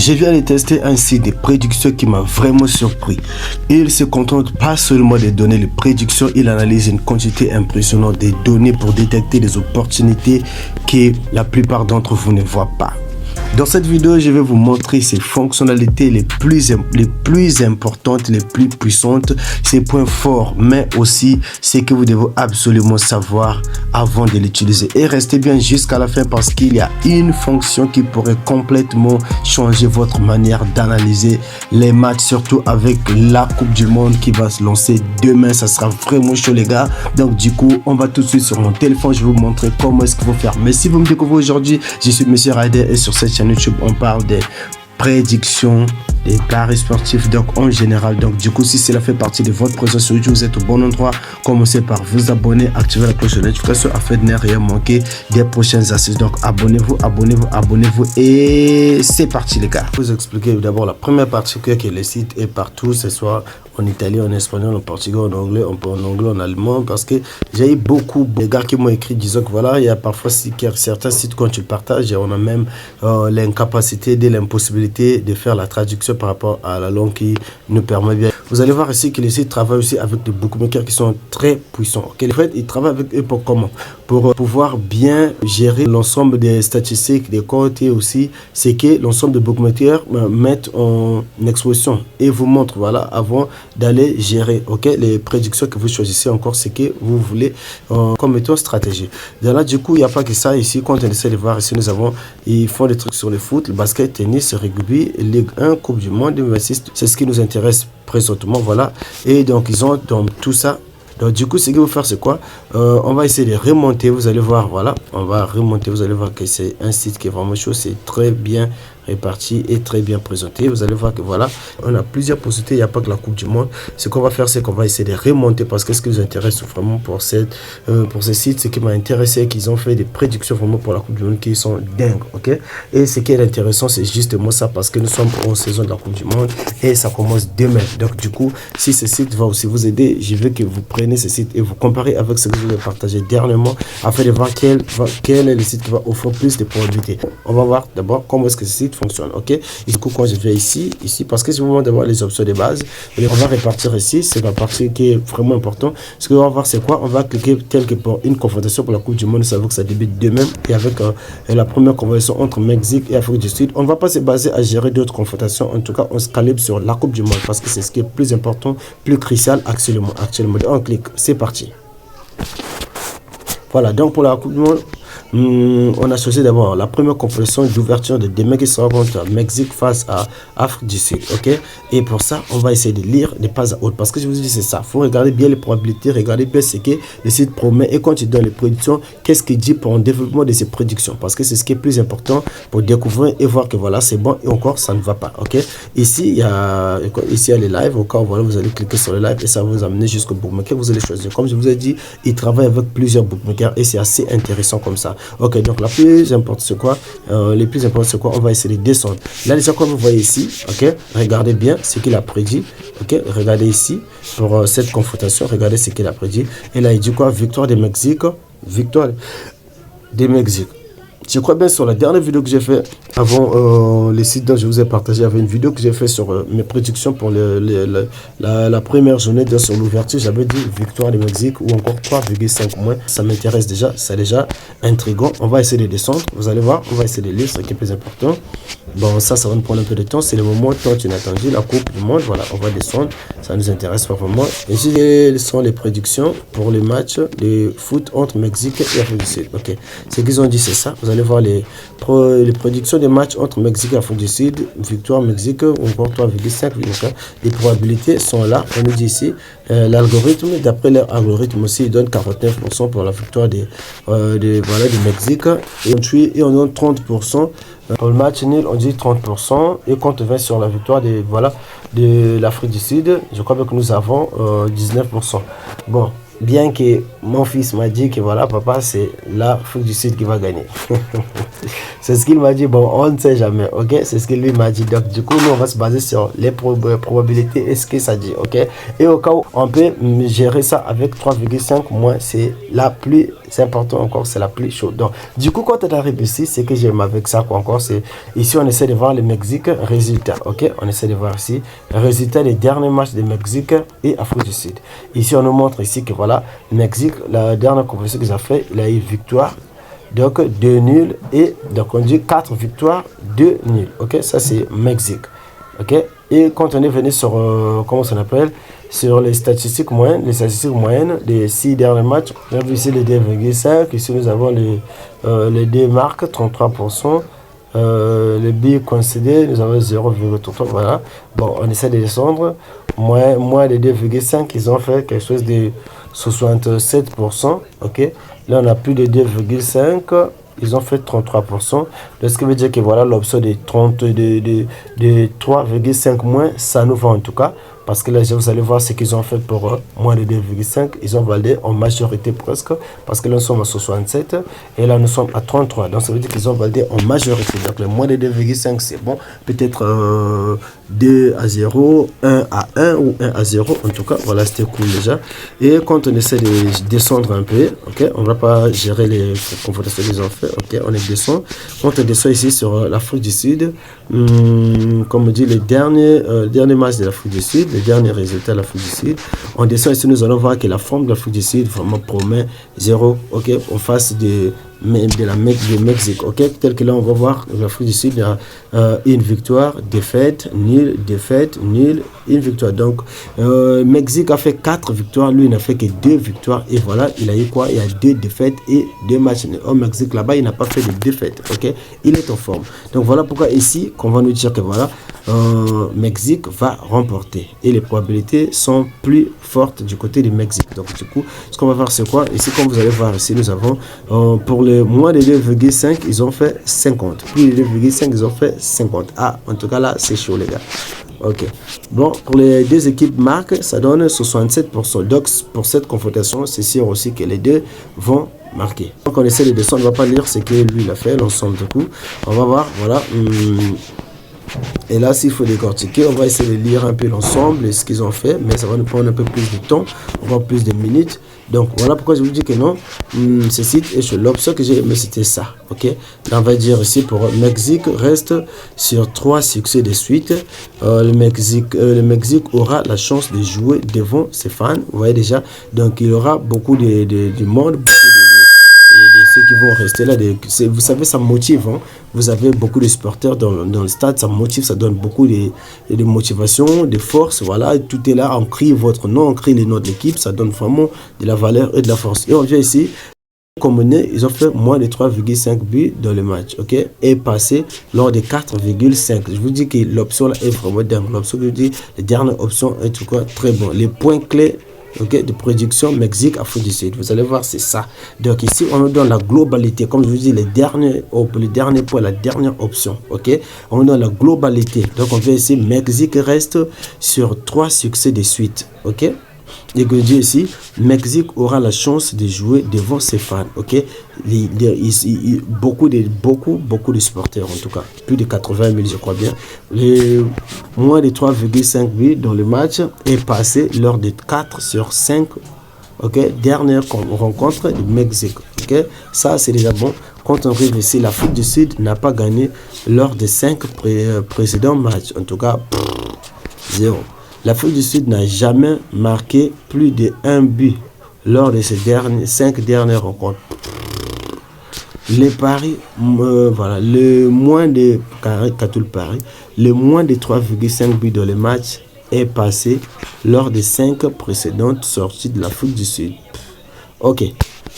Je viens de tester un site de prédiction qui m'a vraiment surpris. Il se contente pas seulement de donner les prédictions, il analyse une quantité impressionnante de données pour détecter des opportunités que la plupart d'entre vous ne voient pas. Dans cette vidéo, je vais vous montrer ces fonctionnalités les plus importantes, les plus puissantes, ses points forts, mais aussi ce que vous devez absolument savoir avant de l'utiliser. Et restez bien jusqu'à la fin parce qu'il y a une fonction qui pourrait complètement changer votre manière d'analyser les matchs, surtout avec la Coupe du Monde qui va se lancer demain. Ça sera vraiment chaud les gars. Donc du coup, on va tout de suite sur mon téléphone. Je vais vous montrer comment est-ce qu'il faut faire. Mais si vous me découvrez aujourd'hui, je suis Monsieur Rider et sur cette chaîne YouTube, on parle des prédictions, des paris sportifs, donc en général. Donc du coup, si cela fait partie de votre présence sur YouTube, vous êtes au bon endroit. Commencez par vous abonner, activer la cloche de notification afin de ne rien manquer des prochaines astuces. Donc abonnez-vous et c'est parti les gars. Je vais vous expliquer d'abord la première partie que le site est partout, ce soit en italien, en espagnol, en portugais, en anglais, en allemand, parce que j'ai eu beaucoup de gars qui m'ont écrit disant que voilà, il y a parfois certains sites quand tu le partages, on a même l'incapacité de l'impossibilité de faire la traduction par rapport à la langue qui nous permet bien. Vous allez voir ici que le site travaille aussi avec des bookmakers qui sont très puissants. Okay? En fait, ils travaillent avec eux pour comment? Pour pouvoir bien gérer l'ensemble des statistiques, des comptes et aussi c'est que l'ensemble des bookmakers mettent en exposition et vous montrent voilà avant d'aller gérer les prédictions que vous choisissez encore ce que vous voulez comme méthode stratégie. Là du coup il n'y a pas que ça ici. Quand on essaie de voir ici ils font des trucs sur le foot, le basket, tennis, rugby, Ligue 1, Coupe du Monde 2026. C'est ce qui nous intéresse présentement, voilà. Et donc ils ont dans tout ça. Donc du coup ce qu'il faut faire c'est quoi? On va essayer de remonter, vous allez voir, voilà, on va remonter, vous allez voir que c'est un site qui est vraiment chaud, c'est très bien réparti et très bien présenté. Vous allez voir que voilà, on a plusieurs possibilités, il n'y a pas que la Coupe du Monde. Ce qu'on va faire c'est qu'on va essayer de remonter parce que ce qui nous intéresse vraiment pour ce site, ce qui m'a intéressé, qu'ils ont fait des prédictions vraiment pour la Coupe du Monde qui sont dingues, ok? Et ce qui est intéressant c'est justement ça parce que nous sommes en saison de la Coupe du Monde et ça commence demain. Donc du coup, si ce site va aussi vous aider, je veux que vous preniez ce site et vous comparez avec ce que je vous ai partagé dernièrement afin de voir quel est le site qui va offrir plus de probabilités. On va voir d'abord comment est-ce que ce site fonctionne, ok? Et du coup, quand je vais ici, parce que si vous voulez d'avoir les options de base, on va répartir ici, c'est la partie qui est vraiment importante. Ce qu'on va voir, c'est quoi? On va cliquer quelque part une confrontation pour la Coupe du Monde, ça veut que ça débute demain et avec la première confrontation entre Mexique et Afrique du Sud. On ne va pas se baser à gérer d'autres confrontations, en tout cas, on se calibre sur la Coupe du Monde parce que c'est ce qui est plus important, plus crucial actuellement. On clique, c'est parti. Voilà, donc pour la Coupe du Monde, on a choisi d'abord la première compétition d'ouverture de demain qui sera contre Mexique face à Afrique du Sud, ok? Et pour ça, on va essayer de lire des pas à autres parce que je vous dis c'est ça, il faut regarder bien les probabilités, regarder bien ce que le site promet et quand il donne les prédictions, qu'est-ce qu'il dit pour un développement de ces prédictions parce que c'est ce qui est plus important pour découvrir et voir que voilà, c'est bon et encore ça ne va pas, ok? Ici, il y a les lives, au cas où voilà, vous allez cliquer sur le live et ça va vous amener jusqu'au bookmaker, vous allez choisir. Comme je vous ai dit, il travaille avec plusieurs bookmakers et c'est assez intéressant comme ça. Ok, donc la plus importante c'est quoi? Les plus importants c'est quoi? On va essayer de descendre. Là déjà comme vous voyez ici, ok, regardez bien ce qu'il a prédit. Ok, regardez ici pour cette confrontation, regardez ce qu'il a prédit. Et là il dit quoi? Victoire des Mexique, victoire des Mexique. Je crois bien sur la dernière vidéo que j'ai fait avant les sites dont je vous ai partagé, il y avait une vidéo que j'ai fait sur mes prédictions pour la première journée sur l'ouverture. J'avais dit victoire du Mexique ou encore 3,5 moins. Ça m'intéresse déjà, c'est déjà intriguant. On va essayer de descendre, vous allez voir, on va essayer de lire ce qui est plus important. Bon, ça va nous prendre un peu de temps, c'est le moment tant inattendu, la Coupe du Monde. Voilà, on va descendre, ça nous intéresse pas vraiment. Ici, ce sont les prédictions pour les matchs de foot entre Mexique et Afrique du Sud. Ok, ce qu'ils ont dit, c'est ça. Vous allez voir les prédictions des matchs entre Mexique et Afrique du Sud, victoire Mexique, ou encore 3,5. Les probabilités sont là, on nous dit ici. L'algorithme, d'après leur algorithme aussi, il donne 49% pour la victoire du Mexique et on donne 30%. Pour le match nul, on dit 30% et quand on vient sur la victoire de l'Afrique du Sud, je crois que nous avons 19%. Bon, bien que mon fils m'a dit que voilà, papa, c'est l'Afrique du Sud qui va gagner. C'est ce qu'il m'a dit. Bon, on ne sait jamais, ok? C'est ce qu'il lui m'a dit. Donc, du coup, nous, on va se baser sur les probabilités et ce que ça dit, ok? Et au cas où on peut gérer ça avec 3,5 moins, c'est la plus importante encore, c'est la plus chaude. Donc, du coup, quand on arrive ici, c'est que j'aime avec ça, quoi, encore, c'est ici, on essaie de voir le Mexique, résultat, ok? On essaie de voir ici, résultat des derniers matchs de Mexique et Afrique du Sud. Ici, on nous montre ici que voilà, Mexique, la dernière compétition qu'ils ont fait, il a eu victoire. Donc 2 nuls et donc on dit 4 victoires, 2 nuls. Ok, ça c'est Mexique. Ok, et quand on est venu sur comment ça s'appelle, sur les statistiques moyennes des 6 derniers matchs, on a vu ici les 2,5. Ici nous avons les 2 marques 33%. Les billes concédés, nous avons 0,33. Voilà. Bon, on essaie de descendre. Moins de 2,5, ils ont fait quelque chose de 67%. Ok. Là, on a plus de 2,5. Ils ont fait 33%. Donc, ce qui veut dire que voilà, l'option de 3,5 moins, ça nous va en tout cas. Parce que là, vous allez voir ce qu'ils ont fait pour moins de 2,5. Ils ont validé en majorité presque. Parce que là, nous sommes à 67. Et là, nous sommes à 33. Donc, ça veut dire qu'ils ont validé en majorité. Donc, le moins de 2,5, c'est bon. Peut-être 2-0, 1-1 ou 1-0. En tout cas, voilà, c'était cool déjà. Et quand on essaie de descendre un peu, ok, on ne va pas gérer les confrontations qu'ils ont fait. Ok, on est descend. Quand on descend ici sur l'Afrique du Sud, comme on dit, le dernier match de l'Afrique du Sud, les derniers résultats de l'Afrique du Sud, on descend ici, nous allons voir que la forme de l'Afrique du Sud vraiment promet 0, ok, en face du Mexique, ok, tel que là on va voir l'Afrique du Sud a une victoire, défaite, nul, une victoire. Donc Mexique a fait 4 victoires, lui il n'a fait que 2 victoires et voilà, il a eu quoi? Il y a 2 défaites et 2 matchs. Au Mexique là-bas, il n'a pas fait de défaite, ok, il est en forme. Donc voilà pourquoi ici qu'on va nous dire que voilà, Mexique va remporter et les probabilités sont plus fortes du côté du Mexique. Donc du coup, ce qu'on va voir c'est quoi? Ici, comme vous allez voir ici, nous avons pour le moins de 2,5, ils ont fait 50. Plus de 2,5, ils ont fait 50. Ah, en tout cas là, c'est chaud les gars. Ok. Bon, pour les deux équipes marques, ça donne 67%. Donc pour cette confrontation, c'est sûr aussi que les deux vont marquer. Donc on essaie de descendre, on ne va pas lire ce que lui il a fait, l'ensemble du coup. On va voir, voilà. Et là, s'il faut décortiquer, on va essayer de lire un peu l'ensemble et ce qu'ils ont fait, mais ça va nous prendre un peu plus de temps, voire plus de minutes. Donc, voilà pourquoi je vous dis que non, ce site est sur l'option que j'ai aimé, c'était ça, ok. Là, on va dire ici pour Mexique, reste sur 3 succès de suite. Le Mexique aura la chance de jouer devant ses fans, vous voyez déjà. Donc, il y aura beaucoup de monde, ceux qui vont rester là, vous savez, ça motive. Hein. Vous avez beaucoup de supporters dans le stade, ça motive, ça donne beaucoup de motivation, de force. Voilà, tout est là, on crie votre nom, on crie les noms de l'équipe, ça donne vraiment de la valeur et de la force. Et on vient ici, comme ils ont fait moins de 3,5 buts dans le match, ok, et passé lors de 4,5. Je vous dis que l'option là est vraiment dingue. L'option, je vous dis, la dernière option est tout quoi, très bon. Les points clés. Ok, de prédiction Mexique, Afrique du Sud. Vous allez voir, c'est ça. Donc ici, on nous donne la globalité. Comme je vous dis, le dernier point, la dernière option. Ok, on nous donne la globalité. Donc on fait ici, Mexique reste sur 3 succès de suite. Ok. Et que je dis ici, Mexique aura la chance de jouer devant ses fans, ok. Beaucoup de supporters en tout cas, plus de 80 000 je crois bien. Moins de 3,5 buts dans le match est passé lors de 4 sur 5, ok, dernière rencontre du Mexique, ok. Ça c'est déjà bon. Quand on arrive ici, l'Afrique du Sud n'a pas gagné lors des 5 précédents matchs, en tout cas 0. L'Afrique du Sud n'a jamais marqué plus de 1 but lors de ces 5 dernières rencontres. Les paris, voilà, le moins de 3,5 buts dans les matchs est passé lors des 5 précédentes sorties de l'Afrique du Sud. Ok.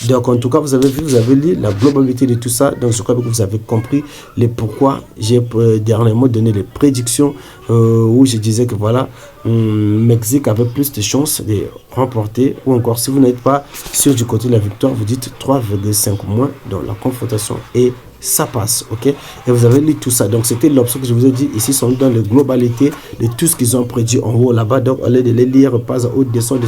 Donc en tout cas, vous avez vu, vous avez lu la globalité de tout ça. Donc je crois que vous avez compris les pourquoi j'ai dernièrement donné les prédictions où je disais que voilà, Mexique avait plus de chances de remporter. Ou encore, si vous n'êtes pas sûr du côté de la victoire, vous dites 3,5 moins. Donc la confrontation est ça passe, ok. Et vous avez lu tout ça. Donc c'était l'option que je vous ai dit ici, sont dans les globalités de tout ce qu'ils ont prédit en haut là-bas. Donc au lieu de les lire pas en haut, descend,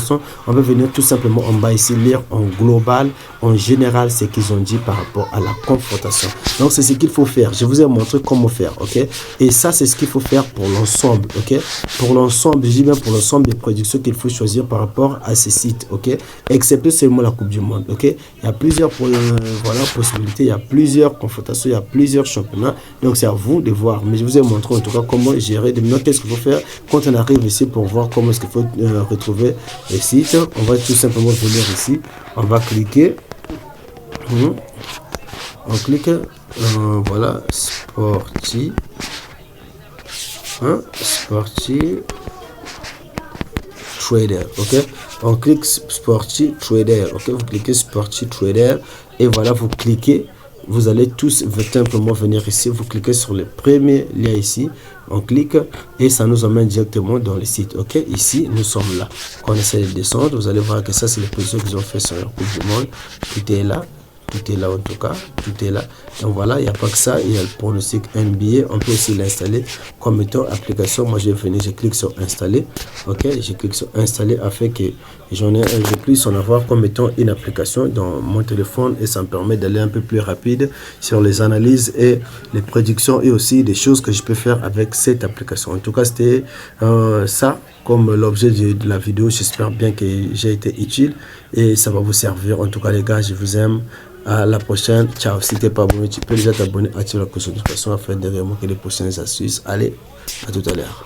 on va venir tout simplement en bas ici lire en global, en général, ce qu'ils ont dit par rapport à la confrontation. Donc c'est ce qu'il faut faire. Je vous ai montré comment faire, ok. Et ça c'est ce qu'il faut faire pour l'ensemble, ok. Pour l'ensemble, je dis bien pour l'ensemble des prédictions qu'il faut choisir par rapport à ces sites, ok. Excepté seulement la Coupe du Monde, ok. Il y a plusieurs voilà, possibilités, il y a plusieurs confrontations, il y a plusieurs championnats. Donc c'est à vous de voir. Mais je vous ai montré en tout cas comment gérer. Maintenant, qu'est-ce qu'il faut faire quand on arrive ici pour voir comment est-ce qu'il faut retrouver les sites. On va tout simplement venir ici. On va cliquer. On clique. Voilà, Sporty. Sporty Trader, ok. On clique Sporty Trader, ok. Vous cliquez Sporty Trader et voilà, vous cliquez. Vous allez tous simplement venir ici, vous cliquez sur le premier lien ici, on clique et ça nous emmène directement dans le site, ok. Ici nous sommes là. Quand on essaie de descendre, vous allez voir que ça c'est les positions qu'ils ont fait sur la Coupe du Monde. Tout est là. Tout est là en tout cas, tout est là. Donc voilà, il n'y a pas que ça, il y a le pronostic NBA. On peut aussi l'installer comme étant application. Moi je vais venir, je clique sur installer. Ok, je clique sur installer afin que je puisse en avoir comme étant une application dans mon téléphone et ça me permet d'aller un peu plus rapide sur les analyses et les prédictions et aussi des choses que je peux faire avec cette application. En tout cas, c'était ça comme l'objet de la vidéo. J'espère bien que j'ai été utile et ça va vous servir. En tout cas les gars, je vous aime. À la prochaine. Ciao. Si tu n'es pas abonné, tu peux déjà t'abonner, activer la cloche de notification afin de remarquer les prochaines astuces. Allez, à tout à l'heure.